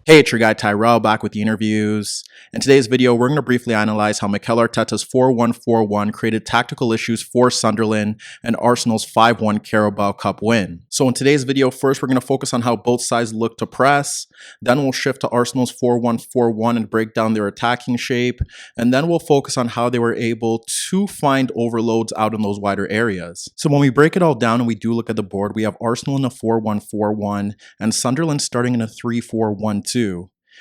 Hey, it's your guy Tyrrell back with the InnerViews. In today's video, we're going to briefly analyze how Mikel Arteta's 4-1-4-1 created tactical issues for Sunderland and Arsenal's 5-1 Carabao Cup win. So in today's video, first we're going to focus on how both sides look to press, then we'll shift to Arsenal's 4-1-4-1 and break down their attacking shape, and then we'll focus on how they were able to find overloads out in those wider areas. So when we break it all down and we do look at the board, we have Arsenal in a 4-1-4-1 and Sunderland starting in a 3-4-1-2.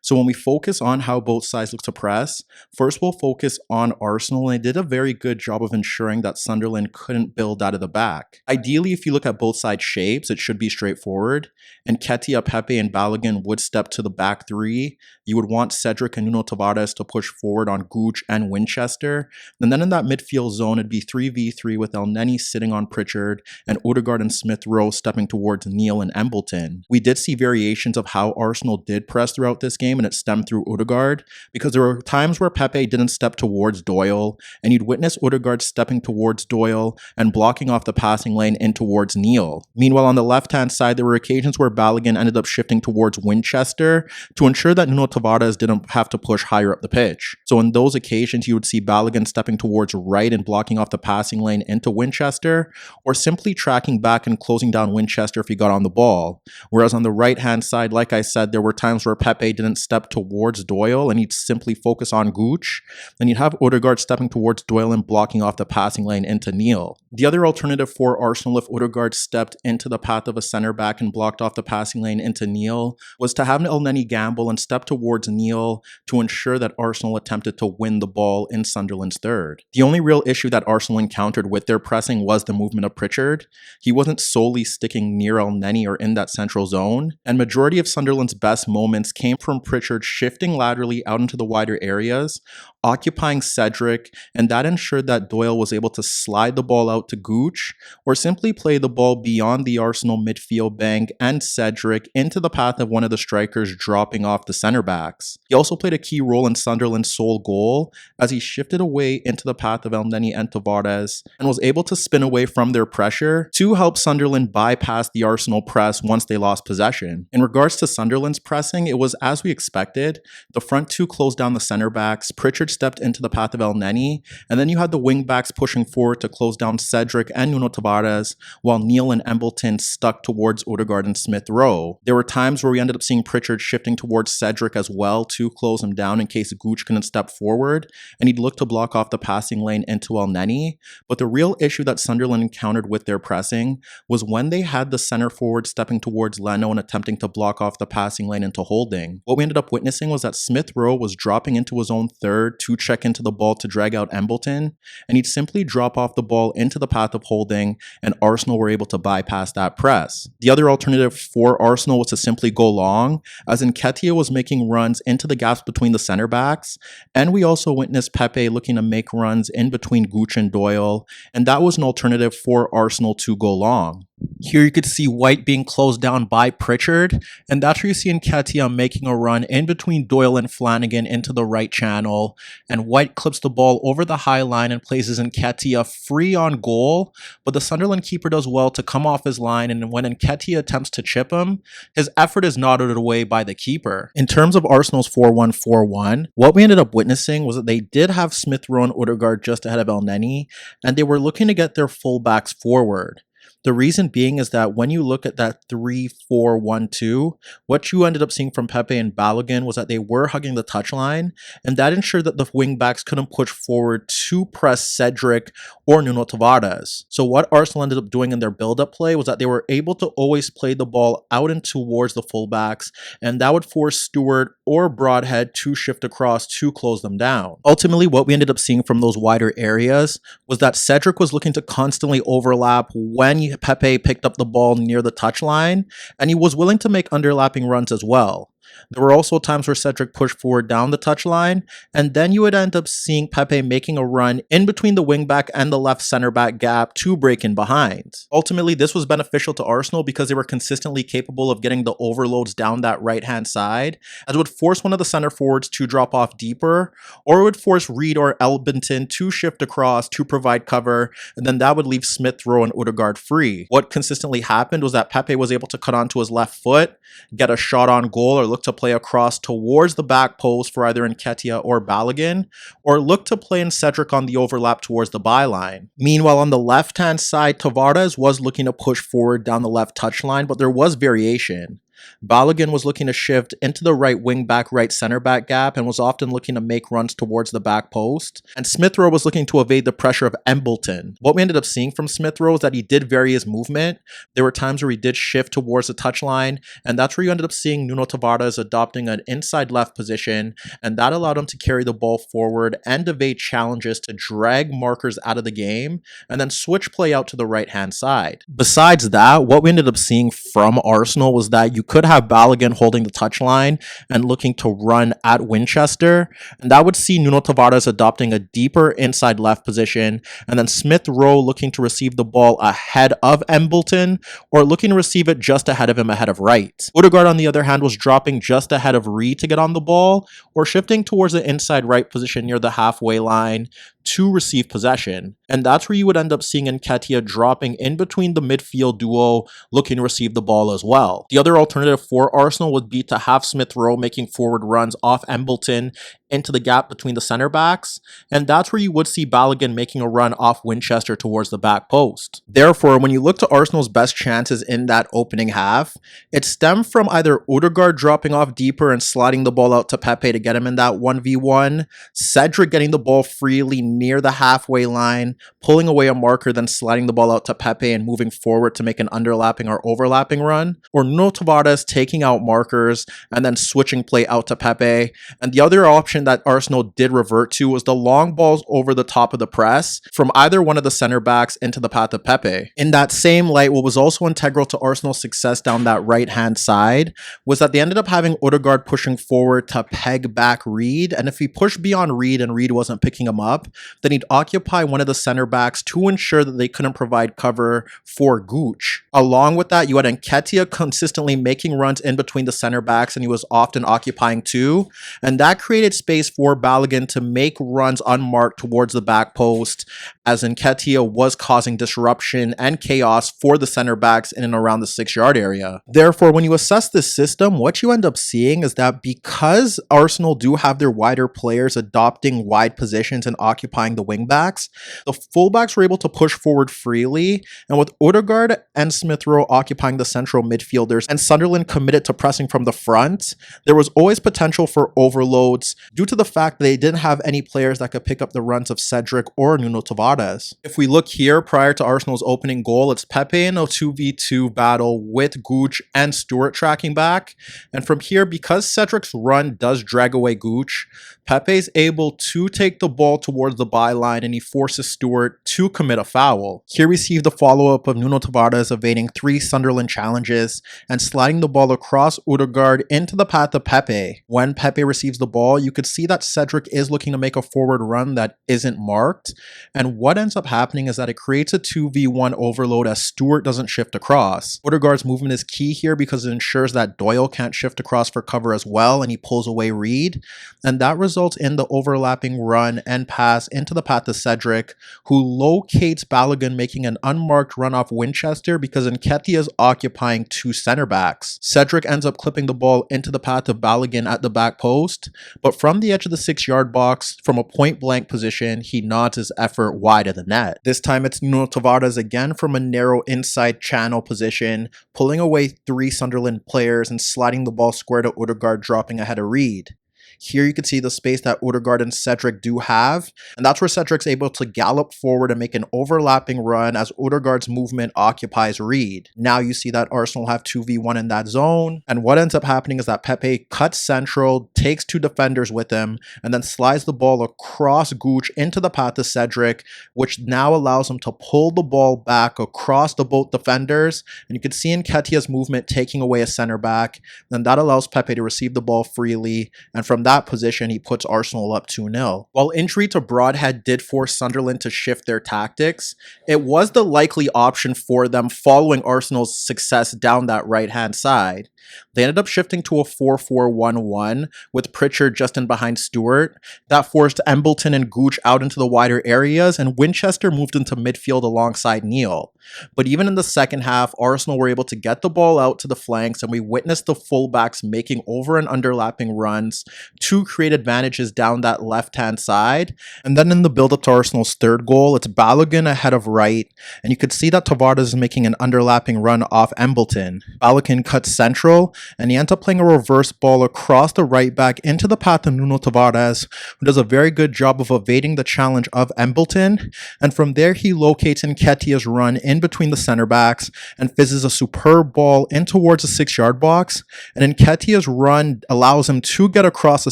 So when we focus on how both sides look to press, first we'll focus on Arsenal, and they did a very good job of ensuring that Sunderland couldn't build out of the back. Ideally, if you look at both sides' shapes, it should be straightforward. Nketiah, Pepe, and Balogun would step to the back three. You would want Cedric and Nuno Tavares to push forward on Gooch and Winchester. And then in that midfield zone, it'd be 3v3 with Elneny sitting on Pritchard and Odegaard and Smith-Rowe stepping towards Neil and Embleton. We did see variations of how Arsenal did press throughout this game, and it stemmed through Odegaard, because there were times where Pepe didn't step towards Doyle, and you'd witness Odegaard stepping towards Doyle and blocking off the passing lane in towards Neil. Meanwhile, on the left-hand side, there were occasions where Balogun ended up shifting towards Winchester to ensure that Nuno Tavares didn't have to push higher up the pitch. So in those occasions, you would see Balogun stepping towards right and blocking off the passing lane into Winchester, or simply tracking back and closing down Winchester if he got on the ball. Whereas on the right-hand side, like I said, there were times where Pepe didn't step towards Doyle and he'd simply focus on Gooch. Then you'd have Odegaard stepping towards Doyle and blocking off the passing lane into Neil. The other alternative for Arsenal, if Odegaard stepped into the path of a center back and blocked off the passing lane into Neil, was to have Elneny gamble and step towards Neil to ensure that Arsenal attempted to win the ball in Sunderland's third. The only real issue that Arsenal encountered with their pressing was the movement of Pritchard. He wasn't solely sticking near Elneny or in that central zone, and majority of Sunderland's best moments came from Pritchard shifting laterally out into the wider areas, occupying Cedric, and that ensured that Doyle was able to slide the ball out to Gooch or simply play the ball beyond the Arsenal midfield bank and Cedric into the path of one of the strikers dropping off the center backs. He also played a key role in Sunderland's sole goal as he shifted away into the path of Elneny and Tavares and was able to spin away from their pressure to help Sunderland bypass the Arsenal press once they lost possession. In regards to Sunderland's pressing, it was as we expected. The front two closed down the center backs, Pritchard stepped into the path of Elneny, and then you had the wing backs pushing forward to close down Cedric and Nuno Tavares, while Neil and Embleton stuck towards Odegaard and Smith-Rowe. There were times where we ended up seeing Pritchard shifting towards Cedric as well to close him down in case Gooch couldn't step forward, and he'd look to block off the passing lane into Elneny. But the real issue that Sunderland encountered with their pressing was when they had the center forward stepping towards Leno and attempting to block off the passing lane into Holding. What we ended up witnessing was that Smith-Rowe was dropping into his own third to check into the ball to drag out Embleton, and he'd simply drop off the ball into the path of Holding, and Arsenal were able to bypass that press. The other alternative for Arsenal was to simply go long, as Nketiah was making runs into the gaps between the center backs, and we also witnessed Pepe looking to make runs in between Gooch and Doyle, and that was an alternative for Arsenal to go long. Here you could see White being closed down by Pritchard, and that's where you see Nketiah making a run in between Doyle and Flanagan into the right channel, and White clips the ball over the high line and places Nketiah free on goal, but the Sunderland keeper does well to come off his line, and when Nketiah attempts to chip him, his effort is nodded away by the keeper. In terms of Arsenal's 4-1-4-1, what we ended up witnessing was that they did have Smith-Rowe and Odegaard just ahead of Elneny, and they were looking to get their fullbacks forward. The reason being is that when you look at that 3-4-1-2, what you ended up seeing from Pepe and Balogun was that they were hugging the touchline, and that ensured that the wingbacks couldn't push forward to press Cedric or Nuno Tavares. So what Arsenal ended up doing in their build-up play was that they were able to always play the ball out and towards the fullbacks, and that would force Stewart or Broadhead to shift across to close them down. Ultimately, what we ended up seeing from those wider areas was that Cedric was looking to constantly overlap when Pepe picked up the ball near the touchline, and he was willing to make underlapping runs as well. There were also times where Cedric pushed forward down the touchline, and then you would end up seeing Pepe making a run in between the wingback and the left center back gap to break in behind. Ultimately, this was beneficial to Arsenal because they were consistently capable of getting the overloads down that right-hand side, as it would force one of the center forwards to drop off deeper, or it would force Reed or Embleton to shift across to provide cover, and then that would leave Smith-Rowe and Odegaard free. What consistently happened was that Pepe was able to cut onto his left foot, get a shot on goal, or look look to play across towards the back post for either Nketiah or Balogun, or look to play in Cedric on the overlap towards the byline. Meanwhile, on the left-hand side, Tavares was looking to push forward down the left touchline, but there was variation. Balogun was looking to shift into the right wing-back, right center-back gap and was often looking to make runs towards the back post. And Smith Rowe was looking to evade the pressure of Embleton. What we ended up seeing from Smith Rowe is that he did vary his movement. There were times where he did shift towards the touchline, and that's where you ended up seeing Nuno Tavares adopting an inside left position, and that allowed him to carry the ball forward and evade challenges to drag markers out of the game, and then switch play out to the right-hand side. Besides that, what we ended up seeing from Arsenal was that you could have Balogun holding the touchline and looking to run at Winchester, and that would see Nuno Tavares adopting a deeper inside left position, and then Smith Rowe looking to receive the ball ahead of Embleton, or looking to receive it just ahead of him ahead of right. Odegaard, on the other hand, was dropping just ahead of Reed to get on the ball, or shifting towards the inside right position near the halfway line to receive possession. And that's where you would end up seeing Nketiah dropping in between the midfield duo looking to receive the ball as well. The other alternative for Arsenal would be to have Smith Rowe making forward runs off Embleton into the gap between the center backs, and that's where you would see Balogun making a run off Winchester towards the back post. Therefore, when you look to Arsenal's best chances in that opening half, it stemmed from either Odegaard dropping off deeper and sliding the ball out to Pepe to get him in that 1v1, Cedric getting the ball freely near the halfway line, pulling away a marker, then sliding the ball out to Pepe and moving forward to make an underlapping or overlapping run, or Nuno Tavares taking out markers and then switching play out to Pepe. And the other option that Arsenal did revert to was the long balls over the top of the press from either one of the center backs into the path of Pepe. In that same light, what was also integral to Arsenal's success down that right-hand side was that they ended up having Odegaard pushing forward to peg back Reed, and if he pushed beyond Reed and Reed wasn't picking him up, then he'd occupy one of the center backs to ensure that they couldn't provide cover for Gooch. Along with that, you had Nketiah consistently making runs in between the center backs, and he was often occupying two, and that created space for Balogun to make runs unmarked towards the back post, as Nketiah was causing disruption and chaos for the center backs in and around the 6-yard area. Therefore, when you assess this system, what you end up seeing is that because Arsenal do have their wider players adopting wide positions and occupying the wingbacks, the fullbacks were able to push forward freely, and with Odegaard and Smith Rowe occupying the central midfielders and Sunderland committed to pressing from the front, there was always potential for overloads due to the fact that they didn't have any players that could pick up the runs of Cedric or Nuno Tavares. If we look here, prior to Arsenal's opening goal, it's Pepe in a 2v2 battle with Gooch and Stewart tracking back, and from here, because Cedric's run does drag away Gooch, Pepe's able to take the ball towards the byline and he forces Stewart to commit a foul. Here we see the follow-up of Nuno Tavares evading 3 Sunderland challenges and sliding the ball across Odegaard into the path of Pepe. When Pepe receives the ball, you could see that Cedric is looking to make a forward run that isn't marked, and what ends up happening is that it creates a 2v1 overload as Stewart doesn't shift across. Odegaard's movement is key here because it ensures that Doyle can't shift across for cover as well, and he pulls away Reed, and that results in the overlapping run and pass into the path of Cedric, who locates Balogun making an unmarked run off Winchester because Nketiah is occupying 2 center backs. Cedric ends up clipping the ball into the path of Balogun at the back post, but from the edge of the 6-yard box, from a point-blank position, he nods his effort wide of the net. This time it's Nuno Tavares again from a narrow inside channel position, pulling away 3 Sunderland players and sliding the ball square to Odegaard, dropping ahead of Reed. Here you can see the space that Odegaard and Cedric do have, and that's where Cedric's able to gallop forward and make an overlapping run as Odegaard's movement occupies Reed. Now you see that Arsenal have 2v1 in that zone, and what ends up happening is that Pepe cuts central, takes 2 defenders with him, and then slides the ball across Gooch into the path of Cedric, which now allows him to pull the ball back across the both defenders, and you can see Nketiah's movement taking away a center back, then that allows Pepe to receive the ball freely, and from that position, he puts Arsenal up 2-0. While injury to Broadhead did force Sunderland to shift their tactics, it was the likely option for them following Arsenal's success down that right-hand side. They ended up shifting to a 4-4-1-1 with Pritchard just in behind Stewart. That forced Embleton and Gooch out into the wider areas, and Winchester moved into midfield alongside Neal. But even in the second half, Arsenal were able to get the ball out to the flanks, and we witnessed the fullbacks making over and underlapping runs to create advantages down that left-hand side. And then in the build-up to Arsenal's third goal, it's Balogun ahead of Wright, and you could see that Tavares is making an underlapping run off Embleton. Balogun cuts central, and he ends up playing a reverse ball across the right back into the path of Nuno Tavares, who does a very good job of evading the challenge of Embleton, and from there he locates Nketiah's run in between the center backs and fizzes a superb ball in towards the 6-yard box, and Nketiah's run allows him to get across the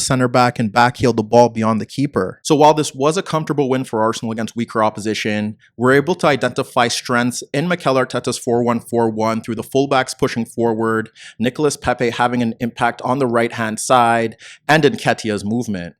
center back and backheel the ball beyond the keeper. So while this was a comfortable win for Arsenal against weaker opposition, we're able to identify strengths in Mikel Arteta's 4-1-4-1 through the fullbacks pushing forward, Nicolas Pepe having an impact on the right-hand side, and Nketiah's movement.